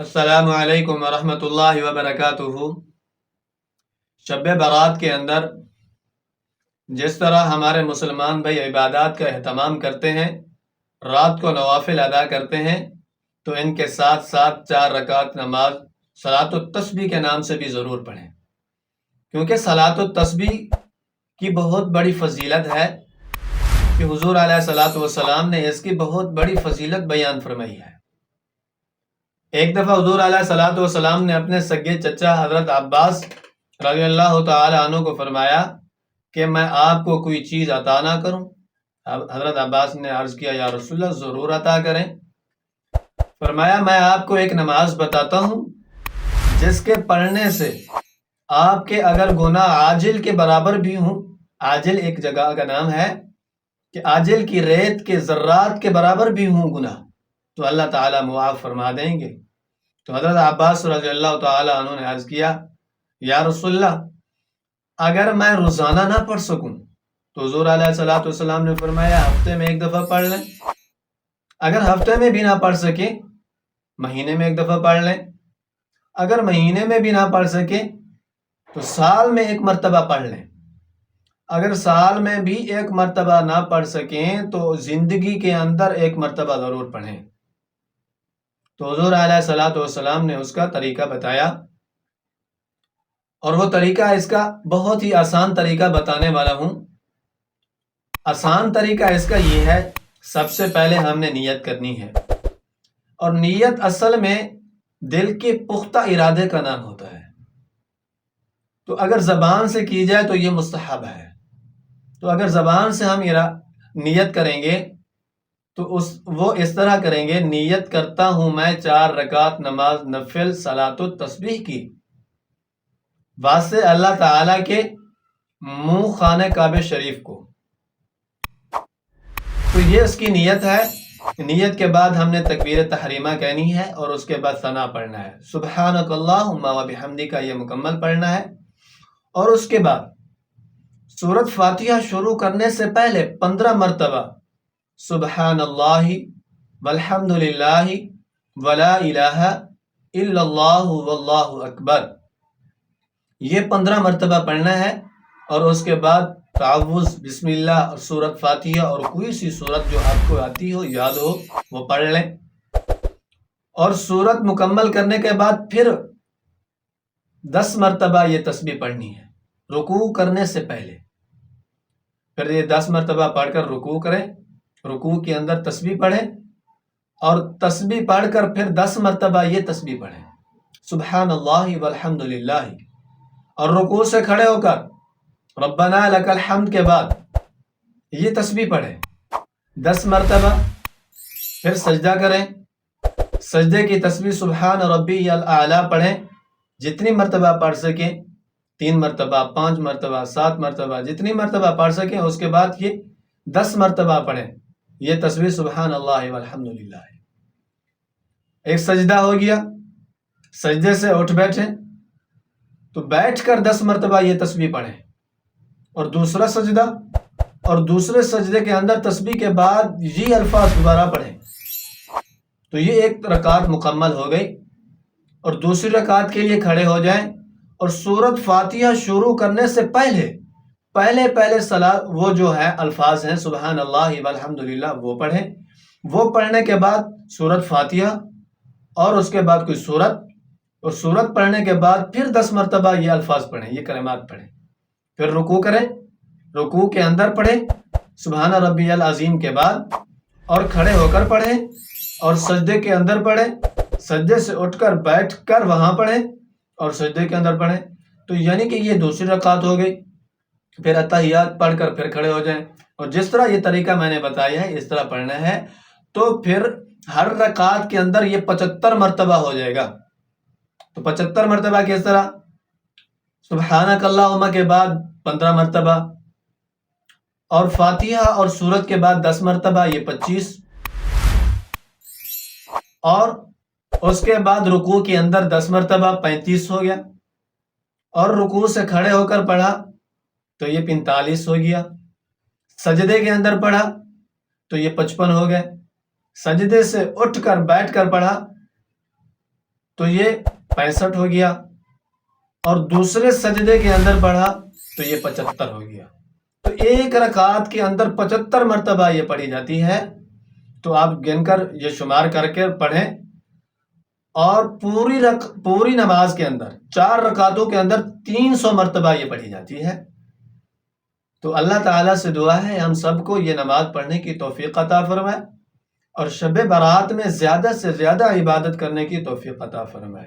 السلام علیکم ورحمۃ اللہ وبرکاتہ۔ شب برات کے اندر جس طرح ہمارے مسلمان بھائی عبادات کا اہتمام کرتے ہیں، رات کو نوافل ادا کرتے ہیں، تو ان کے ساتھ ساتھ 4 رکعت نماز صلاۃ التسبیح کے نام سے بھی ضرور پڑھیں، کیونکہ صلاۃ التسبیح کی بہت بڑی فضیلت ہے کہ حضور علیہ الصلوۃ والسلام نے اس کی بہت بڑی فضیلت بیان فرمائی ہے۔ ایک دفعہ حضور علیہ الصلوۃ والسلام نے اپنے سگے چچا حضرت عباس رضی اللہ تعالی عنہ کو فرمایا کہ میں آپ کو کوئی چیز عطا نہ کروں؟ حضرت عباس نے عرض کیا یا رسول اللہ ضرور عطا کریں۔ فرمایا میں آپ کو ایک نماز بتاتا ہوں جس کے پڑھنے سے آپ کے اگر گناہ عاجل کے برابر بھی ہوں، عاجل ایک جگہ کا نام ہے کہ عاجل کی ریت کے ذرات کے برابر بھی ہوں گناہ، تو اللہ تعالیٰ معاف فرما دیں گے۔ تو حضرت عباس رضی اللہ تعالی عنہ نے عرض کیا یا رسول اللہ اگر میں روزانہ نہ پڑھ سکوں تو حضور علیہ الصلوۃ والسلام نے فرمایا ہفتے میں ایک دفعہ پڑھ لیں۔ اگر ہفتے میں بھی نہ پڑھ سکے مہینے میں ایک دفعہ پڑھ لیں۔ اگر مہینے میں بھی نہ پڑھ سکے تو سال میں ایک مرتبہ پڑھ لیں۔ اگر سال میں بھی ایک مرتبہ نہ پڑھ سکیں تو زندگی کے اندر ایک مرتبہ ضرور پڑھیں۔ تو حضور علیہ الصلوۃ والسلام نے اس کا طریقہ بتایا، اور وہ طریقہ اس کا بہت ہی آسان طریقہ بتانے والا ہوں۔ آسان طریقہ اس کا یہ ہے، سب سے پہلے ہم نے نیت کرنی ہے، اور نیت اصل میں دل کے پختہ ارادے کا نام ہوتا ہے۔ تو اگر زبان سے کی جائے تو یہ مستحب ہے، تو اگر زبان سے ہم نیت کریں گے تو وہ اس طرح کریں گے، نیت کرتا ہوں میں 4 رکعت نماز نفل صلاۃ التسبیح کی واسطے اللہ تعالیٰ کے منہ خانہ کعبہ شریف کو، تو یہ اس کی نیت ہے۔ نیت کے بعد ہم نے تکبیر تحریمہ کہنی ہے، اور اس کے بعد ثنا پڑھنا ہے، سبحانک اللہم و بحمدک، یہ مکمل پڑھنا ہے۔ اور اس کے بعد سورۃ فاتحہ شروع کرنے سے پہلے 15 مرتبہ سبحان اللہ والحمد للہ ولا الہ الا اللہ واللہ اکبر، یہ 15 مرتبہ پڑھنا ہے۔ اور اس کے بعد تعوذ، بسم اللہ اور سورۃ فاتحہ اور کوئی سی سورت جو آپ کو آتی ہو، یاد ہو، وہ پڑھ لیں۔ اور سورت مکمل کرنے کے بعد پھر 10 مرتبہ یہ تسبیح پڑھنی ہے رکوع کرنے سے پہلے۔ پھر یہ 10 مرتبہ پڑھ کر رکوع کریں، رکوع کے اندر تسبیح پڑھیں، اور تسبیح پڑھ کر پھر 10 مرتبہ یہ تسبیح پڑھیں، سبحان اللہ والحمد للہ۔ اور رکوع سے کھڑے ہو کر ربنا لک الحمد کے بعد یہ تسبیح پڑھیں 10 مرتبہ، پھر سجدہ کریں، سجدے کی تسبیح سبحان ربی الاعلی پڑھیں، جتنی مرتبہ پڑھ سکیں، 3 مرتبہ، 5 مرتبہ، 7 مرتبہ، جتنی مرتبہ پڑھ سکیں۔ اس کے بعد یہ 10 مرتبہ پڑھیں یہ تسبیح سبحان اللہ والحمد للہ۔ ایک سجدہ ہو گیا، سجدے سے اٹھ بیٹھیں تو بیٹھ کر 10 مرتبہ یہ تسبیح پڑھیں، اور دوسرا سجدہ، اور دوسرے سجدے کے اندر تسبیح کے بعد یہ الفاظ دوبارہ پڑھیں، تو یہ ایک رکعت مکمل ہو گئی۔ اور دوسری رکعت کے لیے کھڑے ہو جائیں، اور سورۃ فاتحہ شروع کرنے سے پہلے وہ جو ہے الفاظ ہیں سبحان اللہ والحمد للہ، وہ پڑھیں۔ وہ پڑھنے کے بعد سورۃ فاتحہ، اور اس کے بعد کوئی سورت، اور سورت پڑھنے کے بعد پھر 10 مرتبہ یہ الفاظ پڑھیں، یہ کلمات پڑھیں۔ پھر رکوع کریں، رکوع کے اندر پڑھیں سبحان ربی العظیم کے بعد، اور کھڑے ہو کر پڑھیں، اور سجدے کے اندر پڑھیں، سجدے سے اٹھ کر بیٹھ کر وہاں پڑھیں، اور سجدے کے اندر پڑھیں۔ تو یعنی کہ یہ دوسری رکعت ہو گئی۔ پھر اتحیات پڑھ کر پھر کھڑے ہو جائیں، اور جس طرح یہ طریقہ میں نے بتایا ہے اس طرح پڑھنا ہے، تو پھر ہر رکعت کے اندر یہ 75 مرتبہ ہو جائے گا۔ تو 75 مرتبہ کس طرح؟ سبحانک اللہم کے بعد 15 مرتبہ، اور فاتحہ اور سورت کے بعد 10 مرتبہ، یہ 25، اور اس کے بعد رکوع کے اندر 10 مرتبہ، 35 ہو گیا، اور رکوع سے کھڑے ہو کر پڑھا تو یہ 45 ہو گیا، سجدے کے اندر پڑھا تو یہ 55 ہو گئے، سجدے سے اٹھ کر بیٹھ کر پڑھا تو یہ 65 ہو گیا، اور دوسرے سجدے کے اندر پڑھا تو یہ 75 ہو گیا۔ تو ایک رکعت کے اندر 75 مرتبہ یہ پڑھی جاتی ہے۔ تو آپ گن کر یہ شمار کر کے پڑھیں، اور پوری نماز کے اندر 4 رکعتوں کے اندر 300 مرتبہ یہ پڑھی جاتی ہے۔ تو اللہ تعالیٰ سے دعا ہے ہم سب کو یہ نماز پڑھنے کی توفیق عطا فرمائے، اور شب برات میں زیادہ سے زیادہ عبادت کرنے کی توفیق عطا فرمائے۔